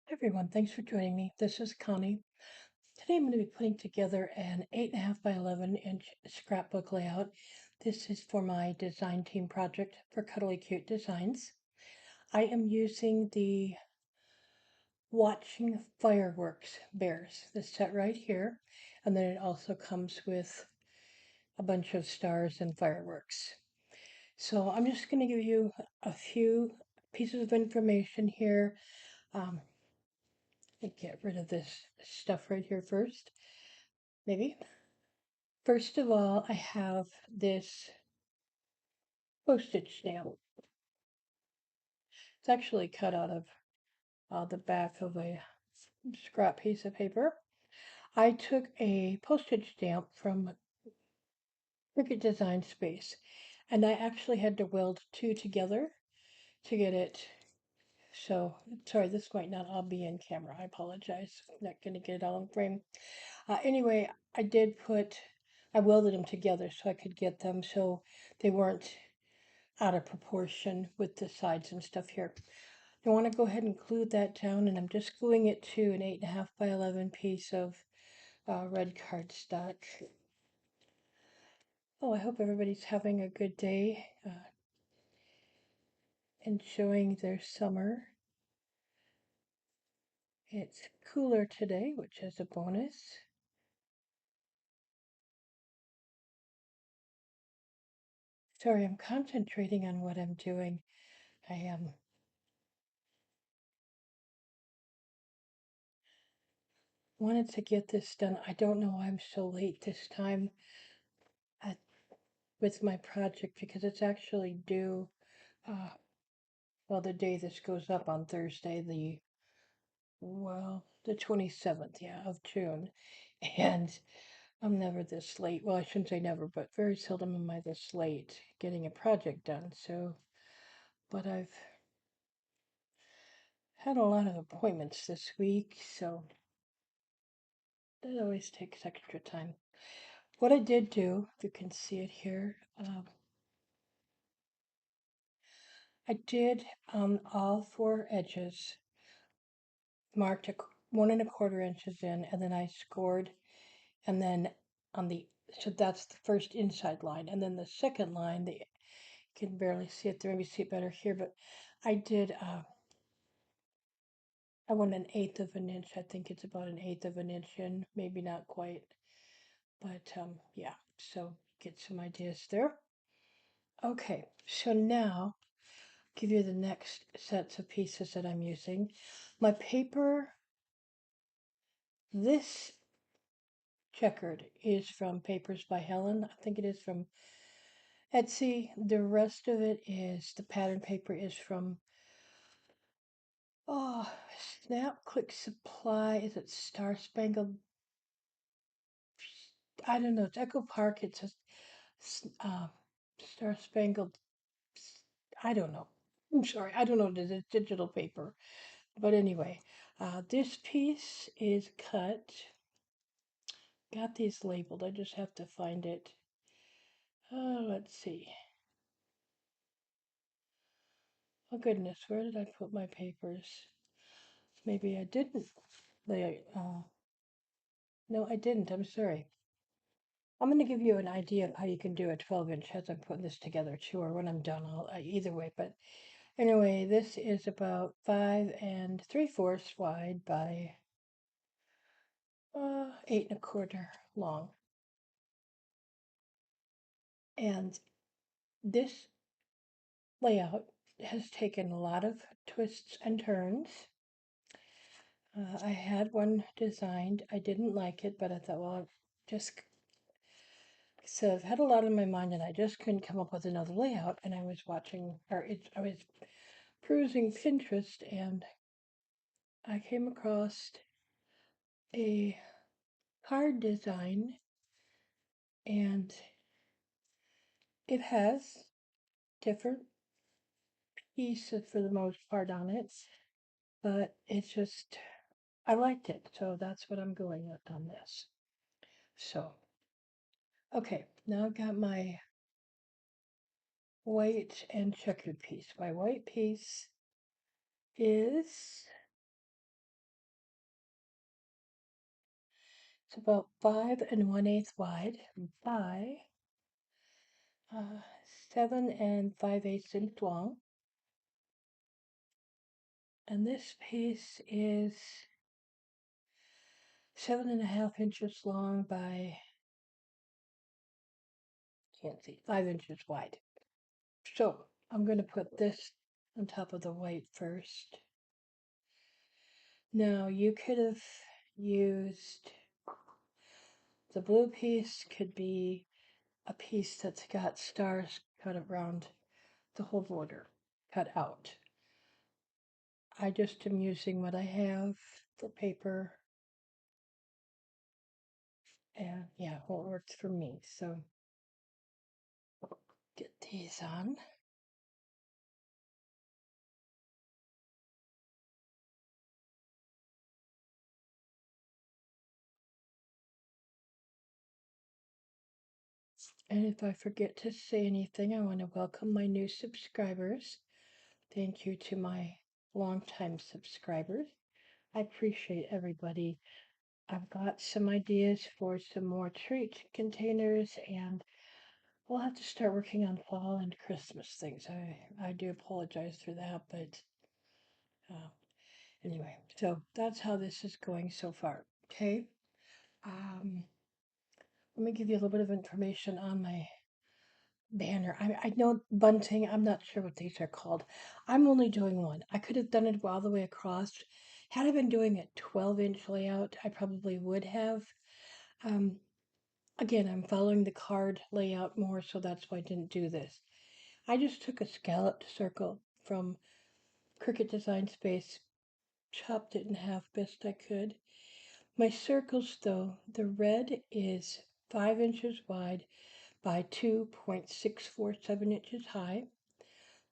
Hi everyone, thanks for joining me. This is Connie. Today I'm going to be putting together an 8.5 by 11-inch scrapbook layout. This is for my design team project for Cuddly Cute Designs. I am using the Watching Fireworks bears, this set right here, and then it also comes with a bunch of stars and fireworks. So I'm just going to give you a few pieces of information here. Um, get rid of this stuff right here first, maybe. First of all, I have this postage stamp. It's actually cut out of the back of a scrap piece of paper. I took a postage stamp from Cricut Design Space, and I actually had to weld two together to get it. So, sorry, this might not all be in camera. I apologize. I'm not going to get it all in frame. Anyway, I welded them together so I could get them so they weren't out of proportion with the sides and stuff here. I want to go ahead and glue that down, and I'm just gluing it to an 8.5 by 11 piece of red cardstock. Oh, I hope everybody's having a good day, enjoying their summer. It's cooler today, which is a bonus. Sorry, I'm concentrating on what I'm doing. I wanted to get this done. I don't know why I'm so late this time at, with my project because it's actually due, uh, well, the day this goes up on Thursday, the 27th, yeah, of June. And I'm never this late. Well, I shouldn't say never, but very seldom am I this late getting a project done. So, but I've had a lot of appointments this week, so that always takes extra time. What I did do, if you can see it here, I did on all four edges marked 1.25 inches in, and then I scored, and then on the so that's the first inside line, and then the second line, you can barely see it there. Maybe see it better here, but I did. I went 1/8 of an inch. I think it's about 1/8 of an inch in, maybe not quite, but yeah. So get some ideas there. Okay, so now give you the next sets of pieces that I'm using. My paper, this checkered is from Papers by Helen. I think it is from Etsy. The rest of it is, the pattern paper is from, oh, Snap Click Supply. Is it Star Spangled? I don't know. It's Echo Park. It's a Star Spangled. I don't know. I'm sorry. I don't know the digital paper. But anyway, this piece is cut. Got these labeled. I just have to find it. Let's see. Oh goodness, where did I put my papers? Maybe I didn't. No, I didn't. I'm sorry. I'm going to give you an idea of how you can do a 12-inch as I'm putting this together too, or when I'm done, either way. But anyway, this is about 5 3/4 wide by 8 1/4 long. And this layout has taken a lot of twists and turns. I had one designed. I didn't like it, but I thought, well, just so I've had a lot in my mind, and I just couldn't come up with another layout. And I was I was perusing Pinterest, and I came across a card design, and it has different pieces for the most part on it, but it's just I liked it, so that's what I'm going with on this. So, okay, now I've got my white and checkered piece. My white piece is about 5 1/8 wide by 7 5/8 inch long. And this piece is 7.5 inches long by, can't see, 5 inches wide. So I'm going to put this on top of the white first. Now you could have used, the blue piece could be a piece that's got stars cut around the whole border, cut out. I just am using what I have for paper, and yeah, what works for me. So get these on. And if I forget to say anything, I want to welcome my new subscribers. Thank you to my longtime subscribers. I appreciate everybody. I've got some ideas for some more treat containers, and we'll have to start working on fall and Christmas things. I do apologize for that, but uh, anyway, so that's how this is going so far. Okay. Um, Let me give you a little bit of information on my banner. I know bunting, I'm not sure what these are called. I'm only doing one. I could have done it all the way across. Had I been doing a 12-inch layout, I probably would have. Um, Again, I'm following the card layout more, so that's why I didn't do this. I just took a scalloped circle from Cricut Design Space, chopped it in half best I could. My circles, though, the red is 5 inches wide by 2.647 inches high.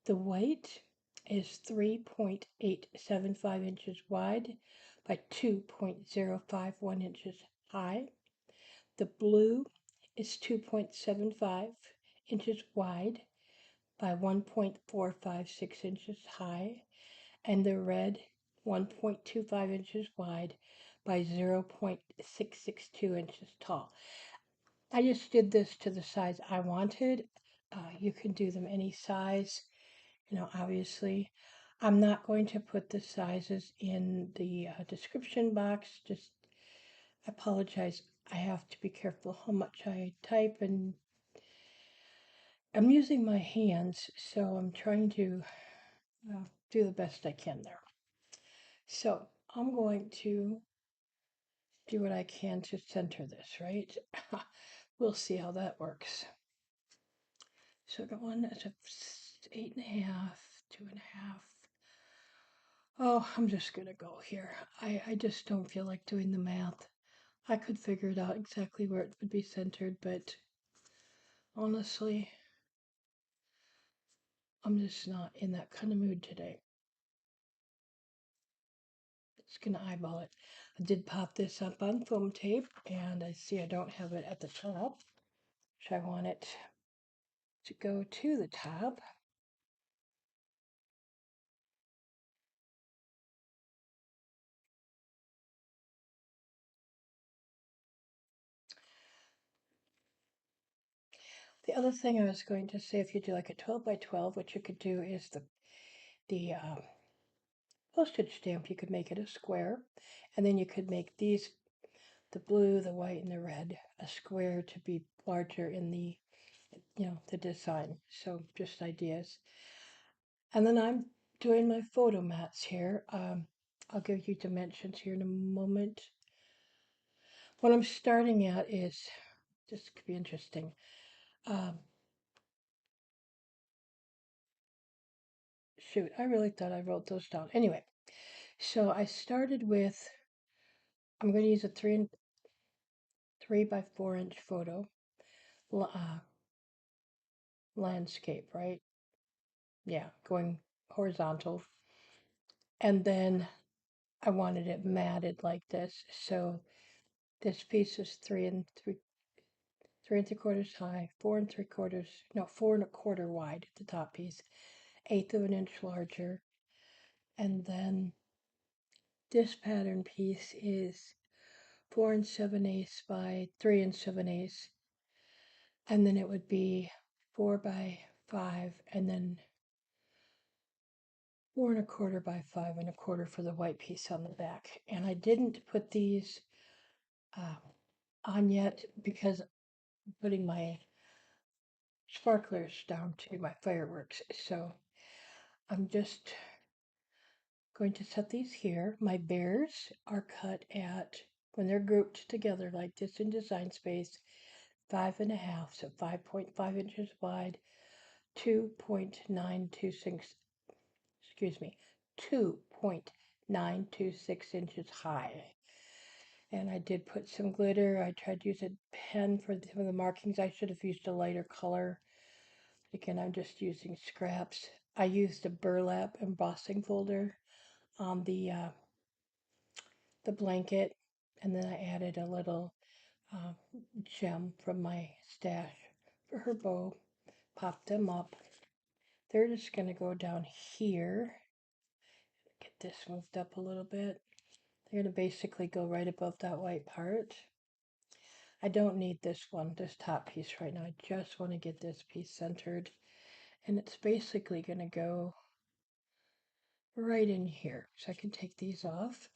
The white is 3.875 inches wide by 2.051 inches high. The blue is 2.75 inches wide by 1.456 inches high, and the red 1.25 inches wide by 0.662 inches tall. I just did this to the size I wanted. You can do them any size, obviously. I'm not going to put the sizes in the description box. Just, I apologize. I have to be careful how much I type, and I'm using my hands, so I'm trying to do the best I can there. So I'm going to do what I can to center this, right? We'll see how that works. So I got one that's a 8.5, 2.5. Oh, I'm just gonna go here. I just don't feel like doing the math. I could figure it out exactly where it would be centered, but honestly, I'm just not in that kind of mood today. Just gonna eyeball it. I did pop this up on foam tape, and I see I don't have it at the top, so I want it to go to the top. The other thing I was going to say, if you do like a 12 by 12, what you could do is the postage stamp, you could make it a square, and then you could make these, the blue, the white, and the red, a square to be larger in the design. So just ideas. And then I'm doing my photo mats here. I'll give you dimensions here in a moment. What I'm starting at is, this could be interesting. Shoot, I really thought I wrote those down. Anyway, so I started with, I'm going to use a 3 by 4 inch photo, landscape, right? Yeah, going horizontal. And then I wanted it matted like this. So this piece is 3 3/4 high, 4 3/4, no, 4 1/4 wide, the top piece, 1/8 of an inch larger. And then this pattern piece is 4 7/8 by 3 7/8, and then it would be 4 by 5, and then 4 1/4 by 5 1/4 for the white piece on the back. And I didn't put these uh, on yet because I'm putting my sparklers down to my fireworks. So I'm just going to set these here. My bears are cut at, when they're grouped together like this in Design Space, 5 1/2, so 5.5 inches wide, 2.926, excuse me, 2.926 inches high. And I did put some glitter. I tried to use a pen for some of the markings. I should have used a lighter color. Again, I'm just using scraps. I used a burlap embossing folder on the blanket, and then I added a little uh, gem from my stash for her bow. Pop them up. They're just going to go down here. Get this moved up a little bit. They're going to basically go right above that white part. I don't need this one, this top piece right now. I just want to get this piece centered. And it's basically going to go right in here. So I can take these off.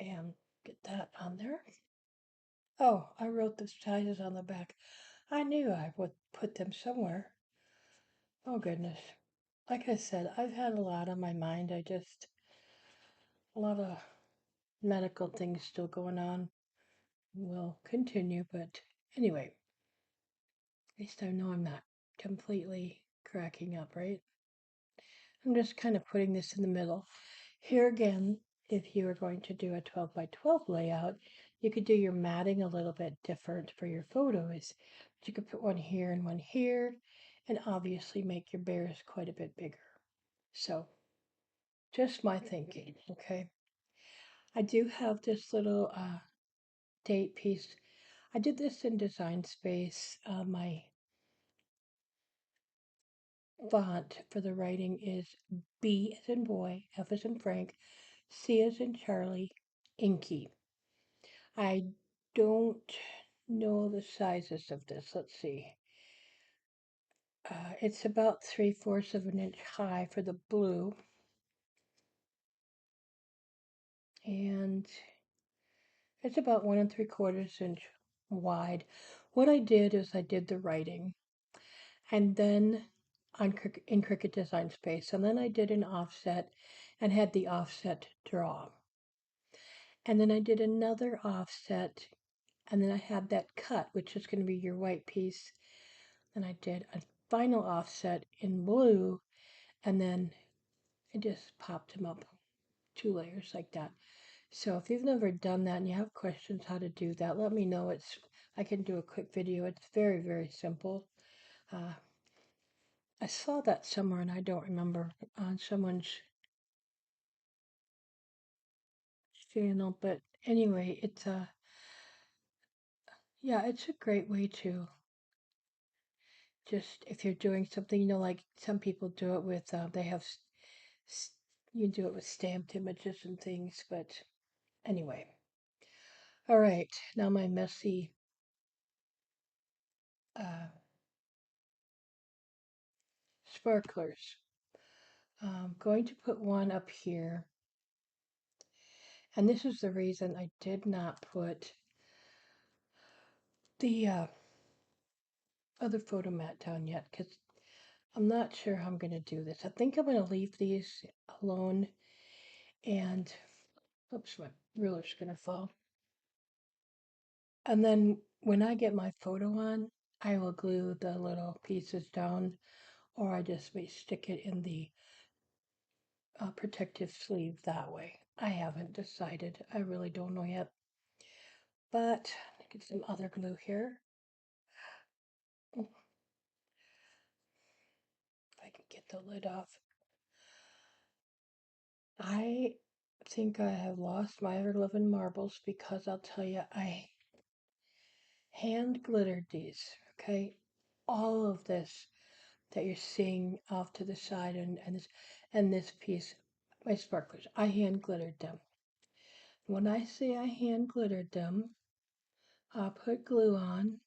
And get that on there. Oh, I wrote the sizes on the back. I knew I would put them somewhere. Oh, goodness. Like I said, I've had a lot on my mind. A lot of medical things still going on. Will continue, but anyway, at least I know I'm not completely cracking up, right? I'm just kind of putting this in the middle. Here again, if you are going to do a 12 by 12 layout, you could do your matting a little bit different for your photos. But you could put one here and one here, and obviously make your bears quite a bit bigger. So, just my thinking, okay? I do have this little date piece. I did this in Design Space. My font for the writing is B as in boy, F as in Frank, C as in Charlie, Inky. I don't know the sizes of this. Let's see. It's about 3/4 of an inch high for the blue, and it's about 1 3/4 inch wide. What I did is I did the writing, and then in Cricut Design Space, and then I did an offset and had the offset draw. And then I did another offset, and then I had that cut, which is going to be your white piece. Then I did a final offset in blue, and then I just popped them up 2 layers like that. So if you've never done that and you have questions how to do that, let me know. I can do a quick video. It's very, very simple. Uh, I saw that somewhere and I don't remember on someone's channel, but anyway, it's a great way to just, if you're doing something, like some people do it with, you do it with stamped images and things, but anyway. All right, now my messy uh, sparklers. I'm going to put one up here, and this is the reason I did not put the other photo mat down yet, because I'm not sure how I'm going to do this. I think I'm going to leave these alone, and oops, my ruler's going to fall. And then when I get my photo on, I will glue the little pieces down, or I just may stick it in the protective sleeve that way. I haven't decided. I really don't know yet. But get some other glue here. If I can get the lid off. I think I have lost my ever-loving marbles because I'll tell you, I hand glittered these, okay? All of this that you're seeing off to the side and this piece, my sparklers. I hand glittered them. When I say I hand glittered them, I'll put glue on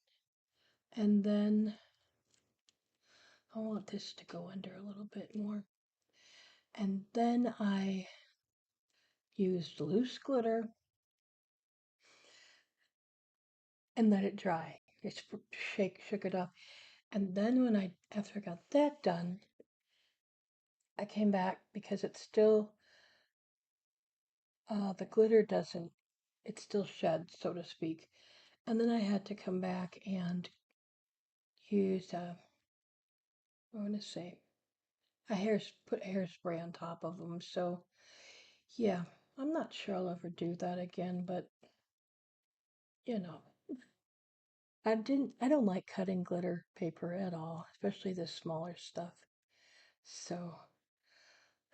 and then I want this to go under a little bit more. And then I used loose glitter and let it dry. Just shook it off. And then after I got that done, I came back because it's still, the glitter doesn't, it still sheds, so to speak. And then I had to come back and use, I want to say, put hairspray on top of them. So yeah, I'm not sure I'll ever do that again, but you know, I don't like cutting glitter paper at all, especially the smaller stuff. So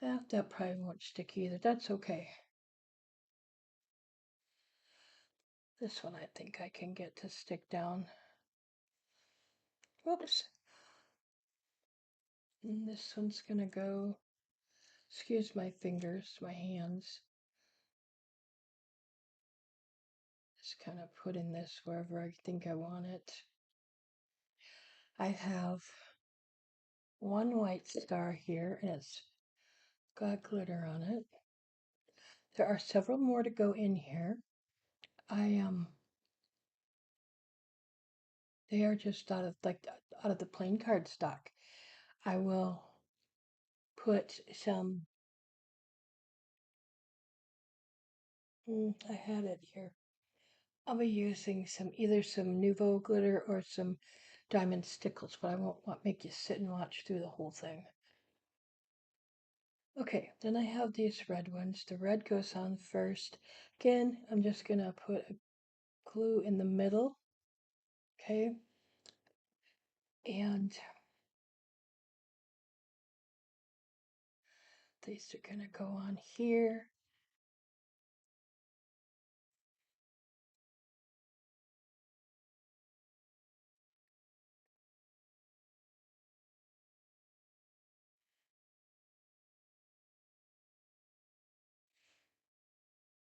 that probably won't stick either. That's okay. This one I think I can get to stick down. Whoops. And this one's gonna go, excuse my fingers, my hands. Just kind of putting this wherever I think I want it. I have one white star here and it's got glitter on it. There are several more to go in here. They are just out of the plain cardstock. I will put some, I had it here. I'll be using either some Nouveau glitter or some diamond stickles, but I won't make you sit and watch through the whole thing. Okay, then I have these red ones. The red goes on first. Again, I'm just gonna put a glue in the middle, okay? And these are gonna go on here.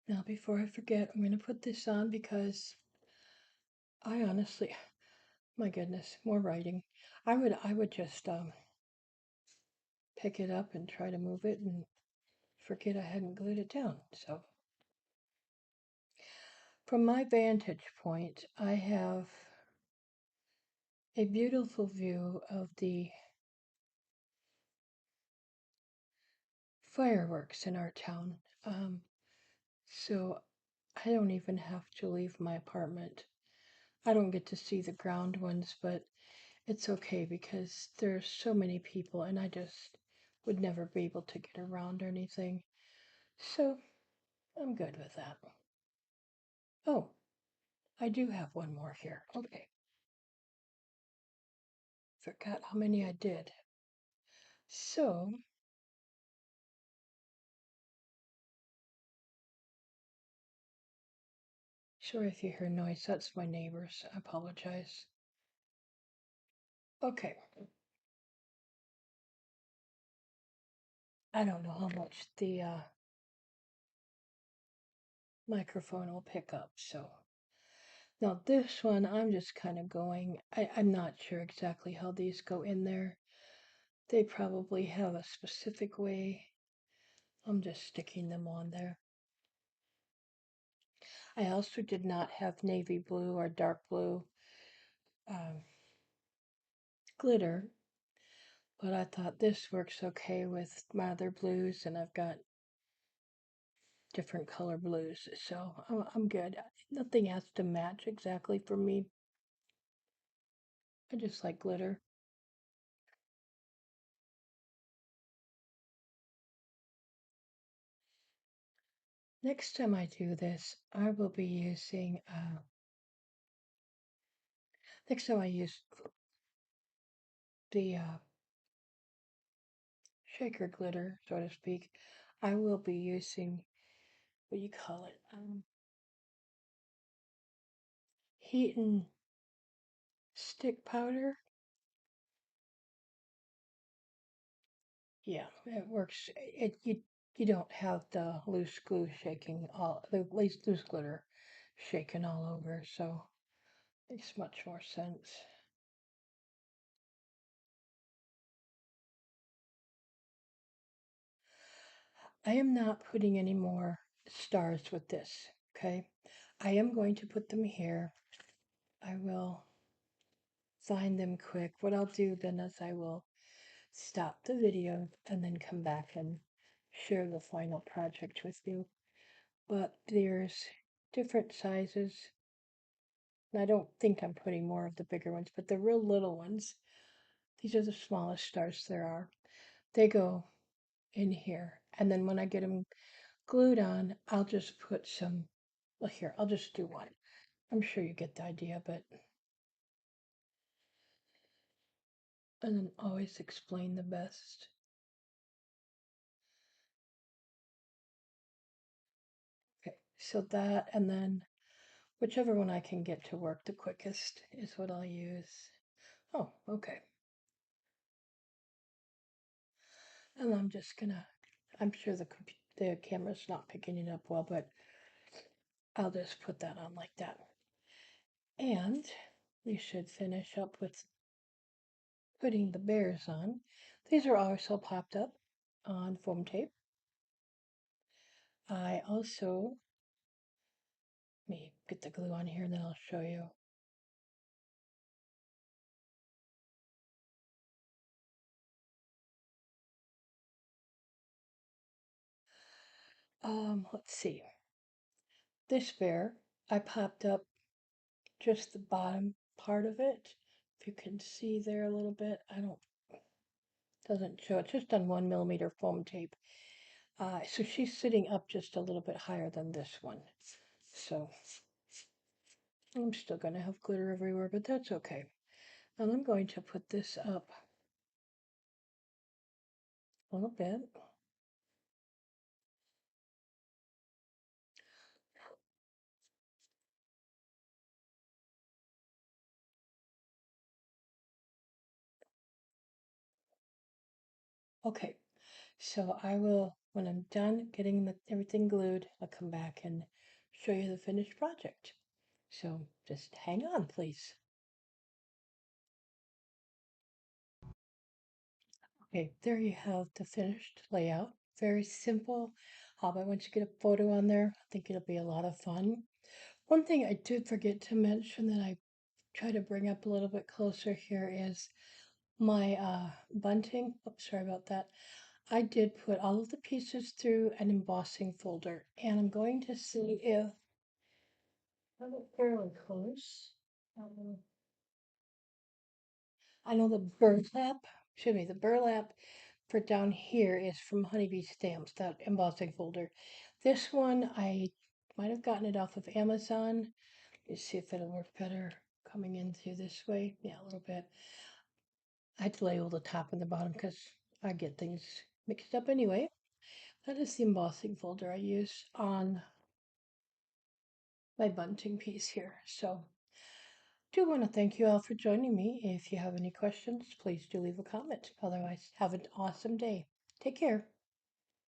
Now, before I forget, I'm gonna put this on because I honestly, my goodness, more writing. I would just pick it up and try to move it and forget I hadn't glued it down. So, from my vantage point, I have a beautiful view of the fireworks in our town. So I don't even have to leave my apartment. I don't get to see the ground ones, but it's okay because there's so many people and I just would never be able to get around or anything. So I'm good with that. Oh, I do have one more here. Okay. Forgot how many I did. So, sorry if you hear noise. That's my neighbors. I apologize. Okay. I don't know how much the microphone will pick up. So, now this one, I'm just kind of going, I'm not sure exactly how these go in there. They probably have a specific way. I'm just sticking them on there. I also did not have navy blue or dark blue um, glitter, but I thought this works okay with my other blues, and I've got different color blues, so I'm good. Nothing has to match exactly for me. I just like glitter. Next time I do this, I will be using, next time I use the shaker glitter, so to speak, I will be using, what do you call it? Heat and stick powder. Yeah, it works. You don't have the loose glue shaking all the loose glitter shaking all over, so makes much more sense. I am not putting any more stars with this, okay? I am going to put them here. I will find them quick. What I'll do then is I will stop the video and then come back and share the final project with you. But there's different sizes. And I don't think I'm putting more of the bigger ones, but the real little ones, these are the smallest stars there are. They go in here. And then when I get them glued on, I'll just put some, well, here, I'll just do one. I'm sure you get the idea, but, and then always explain the best. Okay, so that, and then whichever one I can get to work the quickest is what I'll use. Oh, okay. And I'm just gonna, I'm sure the camera's not picking it up well, but I'll just put that on like that. And we should finish up with putting the bears on. These are also popped up on foam tape. I also, let me get the glue on here and then I'll show you. Let's see. This bear, I popped up just the bottom part of it. If you can see there a little bit, I don't, doesn't show. It's just on 1 millimeter foam tape. So she's sitting up just a little bit higher than this one. So I'm still going to have glitter everywhere, but that's okay. And I'm going to put this up a little bit. Okay, so I will, when I'm done getting everything glued, I'll come back and show you the finished project. So just hang on, please. Okay, there you have the finished layout. Very simple. But once you get a photo on there, I think it'll be a lot of fun. One thing I did forget to mention that I try to bring up a little bit closer here is my bunting. Oops, sorry about that. I did put all of the pieces through an embossing folder, and I'm going to see if I'm fairly close. Um, I know the burlap for down here is from Honeybee Stamps, that embossing folder. This one, I might have gotten it off of Amazon. Let's see if it'll work better coming in through this way. Yeah, a little bit. I had to label the top and the bottom because I get things mixed up anyway. That is the embossing folder I use on my bunting piece here. So do want to thank you all for joining me. If you have any questions, please do leave a comment. Otherwise, have an awesome day. Take care.